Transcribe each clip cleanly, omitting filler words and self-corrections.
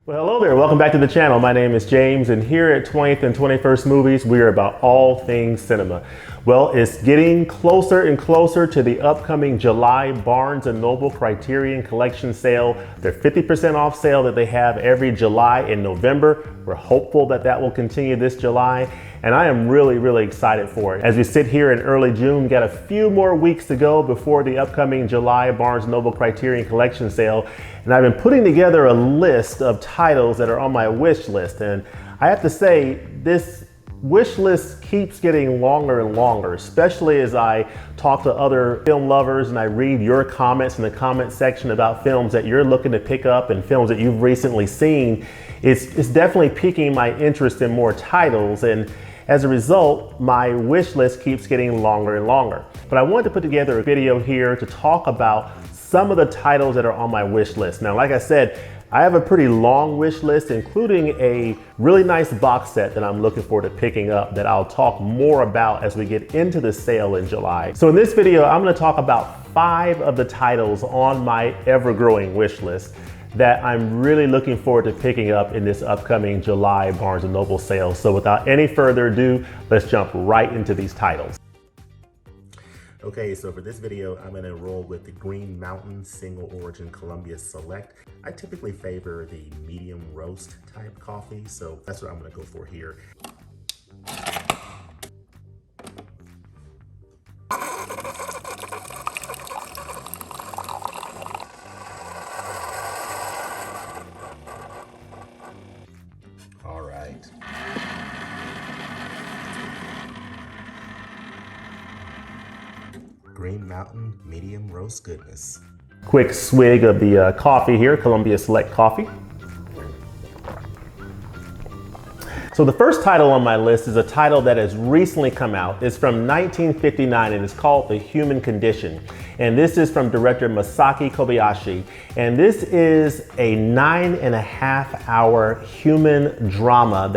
Well, hello there. Welcome back to the channel. My name is James, and here at 20th and 21st Movies, we are about all things cinema. Well, it's getting closer and closer to the upcoming July Barnes & Noble Criterion Collection sale. Their 50% off sale that they have every July and November. We're hopeful that that will continue this July, and I am really excited for it. As we sit here in early June, we got a few more weeks to go before the upcoming July Barnes & Noble Criterion Collection sale, and I've been putting together a list of titles that are on my wish list, and I have to say this wish list keeps getting longer and longer, especially as I talk to other film lovers and I read your comments in the comment section about films that you're looking to pick up and films that you've recently seen. It's definitely piquing my interest in more titles, and as a result, my wish list keeps getting longer and longer. But I wanted to put together a video here to talk about some of the titles that are on my wish list. Now, like I said, I have a pretty long wish list, including a really nice box set that I'm looking forward to picking up that I'll talk more about as we get into the sale in July. So in this video, I'm going to talk about 5 of the titles on my ever-growing wish list that I'm really looking forward to picking up in this upcoming July Barnes & Noble sale. So without any further ado, let's jump right into these titles. Okay, so for this video, I'm gonna roll with the Green Mountain Single Origin Columbia Select. I typically favor the medium roast type coffee, so that's what I'm gonna go for here. All right. Green Mountain Medium Roast Goodness. Quick swig of the coffee here, Columbia Select Coffee. So the first title on my list is a title that has recently come out. It's from 1959 and it's called The Human Condition. And this is from director Masaki Kobayashi. And this is a 9.5-hour human drama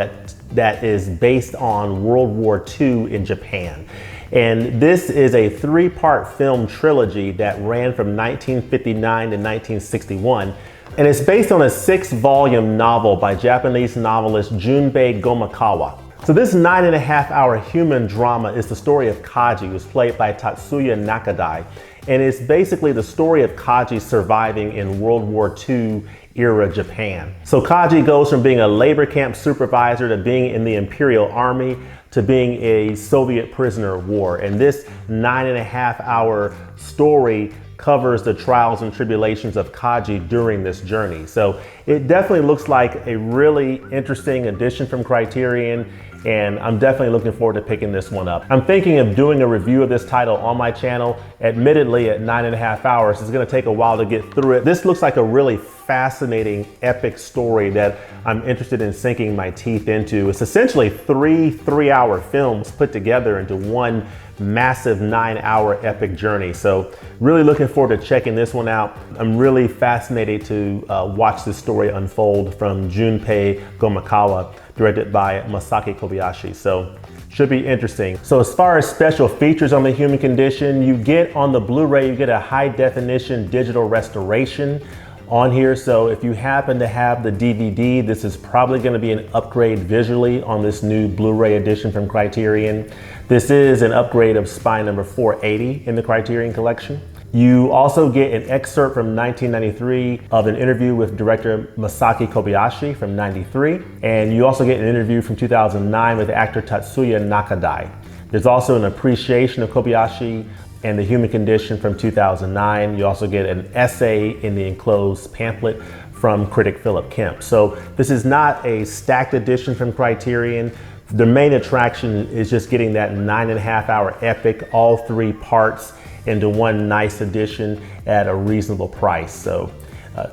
that is based on World War II in Japan. And this is a 3-part film trilogy that ran from 1959 to 1961. And it's based on a 6-volume novel by Japanese novelist Junpei Gomakawa. So this 9.5-hour human drama is the story of Kaji, who's played by Tatsuya Nakadai. And it's basically the story of Kaji surviving in World War II era Japan. So Kaji goes from being a labor camp supervisor to being in the Imperial Army to being a Soviet prisoner of war. And this 9.5-hour story covers the trials and tribulations of Kaji during this journey. So it definitely looks like a really interesting addition from Criterion, and I'm definitely looking forward to picking this one up. I'm thinking of doing a review of this title on my channel. Admittedly, at 9.5 hours, it's gonna take a while to get through it. This looks like a really fascinating, epic story that I'm interested in sinking my teeth into. It's essentially 3 3-hour films put together into one massive 9-hour epic journey. So really looking forward to checking this one out. I'm really fascinated to watch this story unfold from Junpei Gomakawa, directed by Masaki Kobayashi. So should be interesting. So as far as special features on The Human Condition, you get on the Blu-ray, you get a high definition digital restoration on here. So if you happen to have the DVD, this is probably going to be an upgrade visually on this new Blu-ray edition from Criterion. This is an upgrade of spine number 480 in the Criterion collection. You also get an excerpt from 1993 of an interview with director Masaki Kobayashi from 93. And you also get an interview from 2009 with actor Tatsuya Nakadai. There's also an appreciation of Kobayashi and The Human Condition from 2009. You also get an essay in the enclosed pamphlet from critic Philip Kemp. So this is not a stacked edition from Criterion. The main attraction is just getting that 9.5-hour epic, all 3 parts into one nice edition at a reasonable price. So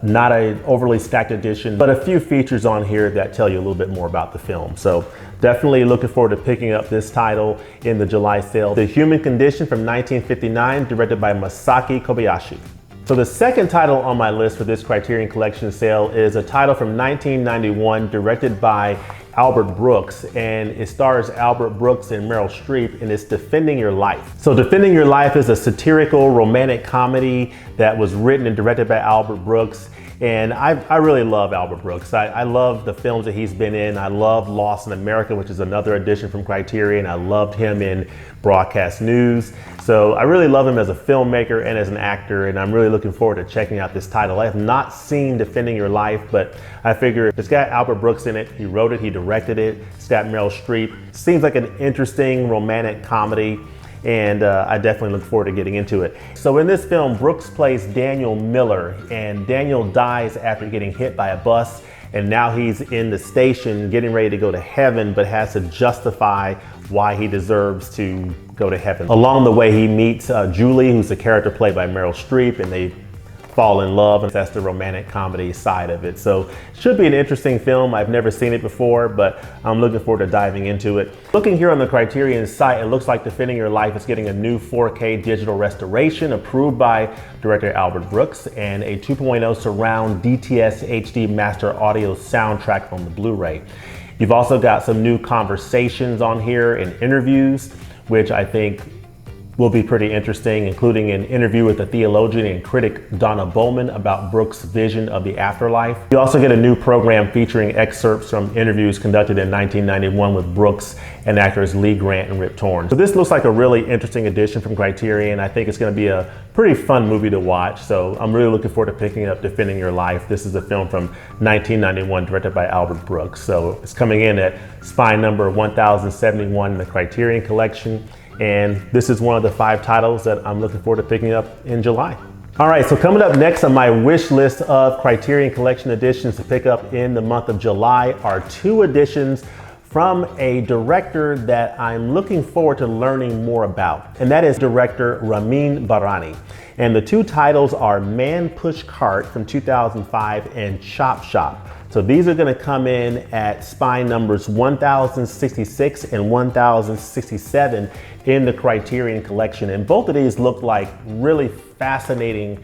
not an overly stacked edition, but a few features on here that tell you a little bit more about the film. So definitely looking forward to picking up this title in the July sale. The Human Condition from 1959, directed by Masaki Kobayashi. So the second title on my list for this Criterion Collection sale is a title from 1991, directed by Albert Brooks, and it stars Albert Brooks and Meryl Streep, and it's Defending Your Life. So Defending Your Life is a satirical romantic comedy that was written and directed by Albert Brooks, And I really love Albert Brooks. I love the films that he's been in. I love Lost in America, which is another edition from Criterion. I loved him in Broadcast News. So I really love him as a filmmaker and as an actor, and I'm really looking forward to checking out this title. I have not seen Defending Your Life, but I figure it's got Albert Brooks in it. He wrote it, he directed it. It's got Meryl Streep. Seems like an interesting romantic comedy, and I definitely look forward to getting into it. So in this film, Brooks plays Daniel Miller, and Daniel dies after getting hit by a bus, and now he's in the station getting ready to go to heaven, but has to justify why he deserves to go to heaven. Along the way, he meets Julie, who's the character played by Meryl Streep, and they fall in love, and that's the romantic comedy side of it. So it should be an interesting film. I've never seen it before, but I'm looking forward to diving into it. Looking here on the Criterion site, it looks like Defending Your Life is getting a new 4K digital restoration approved by director Albert Brooks, and a 2.0 surround DTS HD master audio soundtrack on the Blu-ray. You've also got some new conversations on here and interviews, which I think will be pretty interesting, including an interview with the theologian and critic Donna Bowman about Brooks' vision of the afterlife. You also get a new program featuring excerpts from interviews conducted in 1991 with Brooks and actors Lee Grant and Rip Torn. So this looks like a really interesting addition from Criterion. I think it's going to be a pretty fun movie to watch, so I'm really looking forward to picking up Defending Your Life. This is a film from 1991 directed by Albert Brooks. So it's coming in at spine number 1071 in the Criterion collection. And this is one of the 5 titles that I'm looking forward to picking up in July. All right, so coming up next on my wish list of Criterion Collection editions to pick up in the month of July are 2 editions from a director that I'm looking forward to learning more about, and that is director Ramin Bahrani. And the 2 titles are Man Push Cart from 2005 and Chop Shop. So these are going to come in at spine numbers 1066 and 1067 in the Criterion collection. And both of these look like really fascinating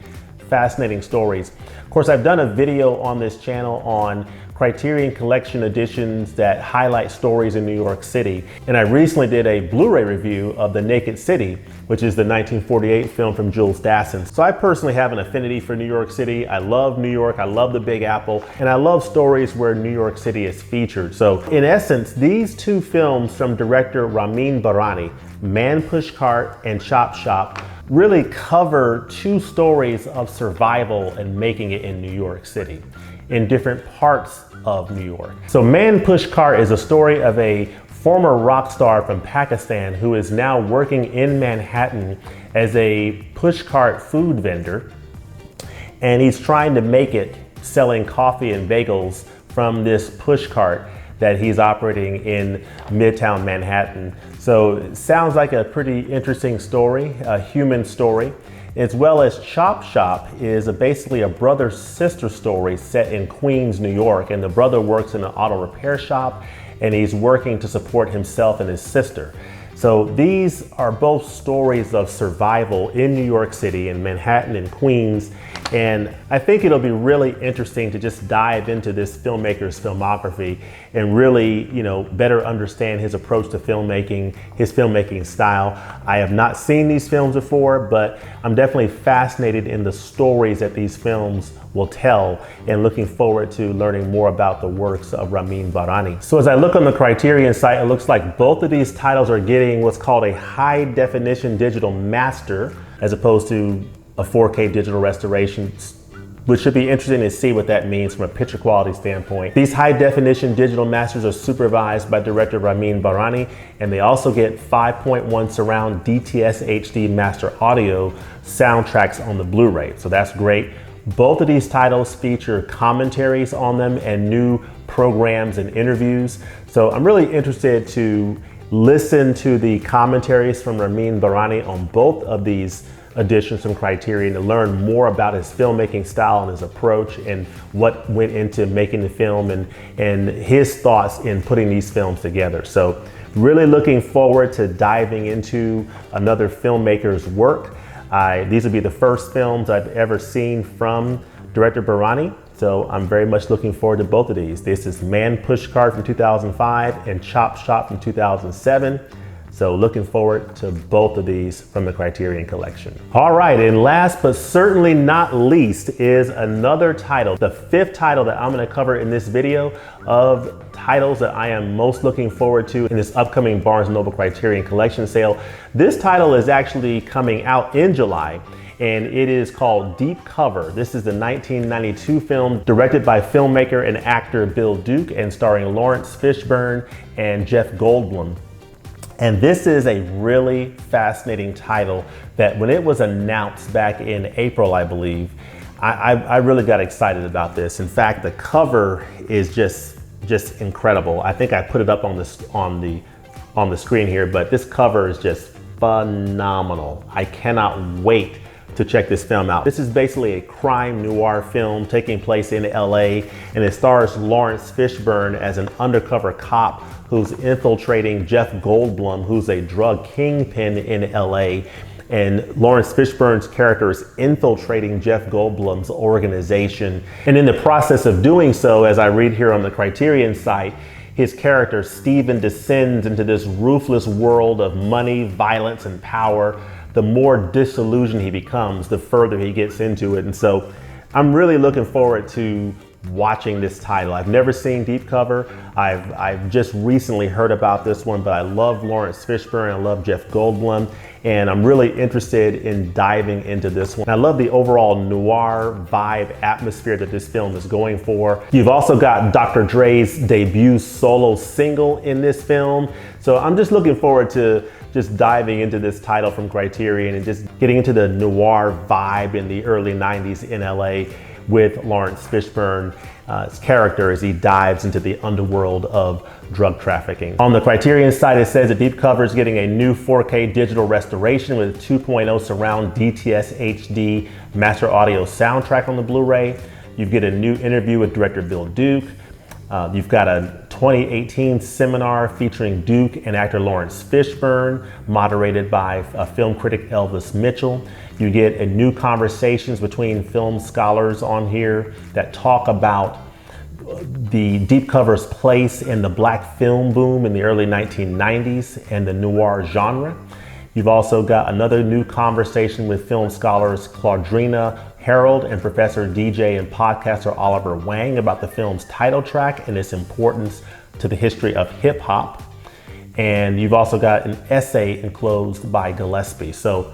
stories. Of course, I've done a video on this channel on Criterion Collection editions that highlight stories in New York City. And I recently did a Blu-ray review of The Naked City, which is the 1948 film from Jules Dassin. So I personally have an affinity for New York City. I love New York, I love the Big Apple, and I love stories where New York City is featured. So in essence, these 2 films from director Ramin Bahrani, Man Push Cart and Chop Shop, really cover 2 stories of survival and making it in New York City in different parts of New York. So Man Push Cart is a story of a former rock star from Pakistan who is now working in Manhattan as a push cart food vendor, and he's trying to make it selling coffee and bagels from this push cart that he's operating in Midtown Manhattan. So it sounds like a pretty interesting story, a human story, as well as Chop Shop is basically a brother-sister story set in Queens, New York, and the brother works in an auto repair shop, and he's working to support himself and his sister. So these are both stories of survival in New York City, in Manhattan and Queens, and I think it'll be really interesting to just dive into this filmmaker's filmography and really, better understand his approach to filmmaking, his filmmaking style. I have not seen these films before, but I'm definitely fascinated in the stories that these films will tell, and looking forward to learning more about the works of Ramin Bahrani. So as I look on the Criterion site, it looks like both of these titles are getting what's called a high definition digital master, as opposed to a 4K digital restoration, which should be interesting to see what that means from a picture quality standpoint. These high definition digital masters are supervised by director Ramin Bahrani, and they also get 5.1 surround DTS HD master audio soundtracks on the Blu-ray. So that's great. Both of these titles feature commentaries on them and new programs and interviews. So I'm really interested to listen to the commentaries from Ramin Bahrani on both of these editions from Criterion to learn more about his filmmaking style and his approach and what went into making the film and his thoughts in putting these films together. So really looking forward to diving into another filmmaker's work. These will be the first films I've ever seen from director Bahrani, so I'm very much looking forward to both of these. This is Man Push Cart from 2005 and Chop Shop from 2007. So looking forward to both of these from the Criterion collection. All right, and last but certainly not least is another title, the fifth title that I'm gonna cover in this video of titles that I am most looking forward to in this upcoming Barnes & Noble Criterion collection sale. This title is actually coming out in July, and it is called Deep Cover. This is the 1992 film directed by filmmaker and actor Bill Duke and starring Lawrence Fishburne and Jeff Goldblum. And this is a really fascinating title that when it was announced back in April, I believe, I really got excited about this. In fact, the cover is just incredible. I think I put it up on the screen here, but this cover is just phenomenal. I cannot wait to check this film out. This is basically a crime noir film taking place in LA, and it stars Lawrence Fishburne as an undercover cop who's infiltrating Jeff Goldblum, who's a drug kingpin in LA. And Lawrence Fishburne's character is infiltrating Jeff Goldblum's organization. And in the process of doing so, as I read here on the Criterion site, his character, Steven, descends into this ruthless world of money, violence, and power. The more disillusioned he becomes, the further he gets into it. And so I'm really looking forward to watching this title. I've never seen Deep Cover. I've just recently heard about this one, but I love Lawrence Fishburne, I love Jeff Goldblum, and I'm really interested in diving into this one. I love the overall noir vibe atmosphere that this film is going for. You've also got Dr. Dre's debut solo single in this film. So I'm just looking forward to just diving into this title from Criterion and just getting into the noir vibe in the early 90s in LA with Lawrence Fishburne's character as he dives into the underworld of drug trafficking. On the Criterion site, it says that Deep Cover is getting a new 4K digital restoration with 2.0 surround DTS HD master audio soundtrack on the Blu-ray. You get a new interview with director Bill Duke. You've got a 2018 seminar featuring Duke and actor Lawrence Fishburne, moderated by film critic Elvis Mitchell. You get a new conversations between film scholars on here that talk about the Deep Cover's place in the black film boom in the early 1990s and the noir genre. You've also got another new conversation with film scholars Claudrina Harold and Professor DJ and podcaster Oliver Wang about the film's title track and its importance to the history of hip hop. And you've also got an essay enclosed by Gillespie. So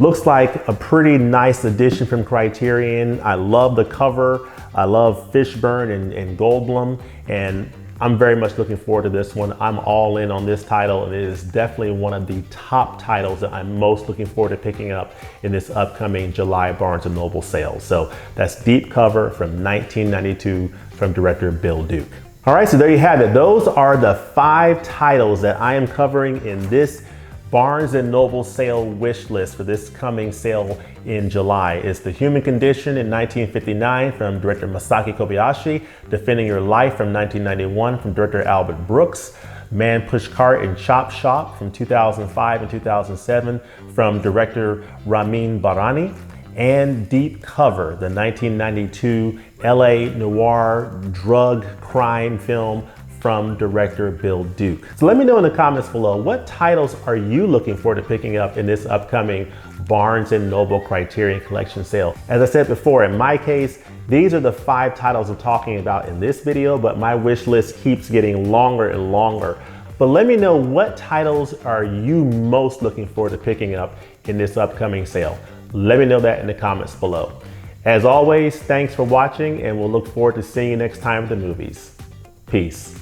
looks like a pretty nice addition from Criterion. I love the cover. I love Fishburne and Goldblum, and I'm very much looking forward to this one. I'm all in on this title, and it is definitely one of the top titles that I'm most looking forward to picking up in this upcoming July Barnes & Noble sale. So that's Deep Cover from 1992 from director Bill Duke. All right, so there you have it. Those are the 5 titles that I am covering in this Barnes & Noble sale wish list for this coming sale in July. It's The Human Condition in 1959 from director Masaki Kobayashi, Defending Your Life from 1991 from director Albert Brooks, Man Push Cart and Chop Shop from 2005 and 2007 from director Ramin Barani, and Deep Cover, the 1992 LA noir drug crime film from director Bill Duke. So let me know in the comments below, what titles are you looking forward to picking up in this upcoming Barnes & Noble Criterion collection sale? As I said before, in my case, these are the 5 titles I'm talking about in this video, but my wish list keeps getting longer and longer. But let me know, what titles are you most looking forward to picking up in this upcoming sale? Let me know that in the comments below. As always, thanks for watching, and we'll look forward to seeing you next time at the movies. Peace.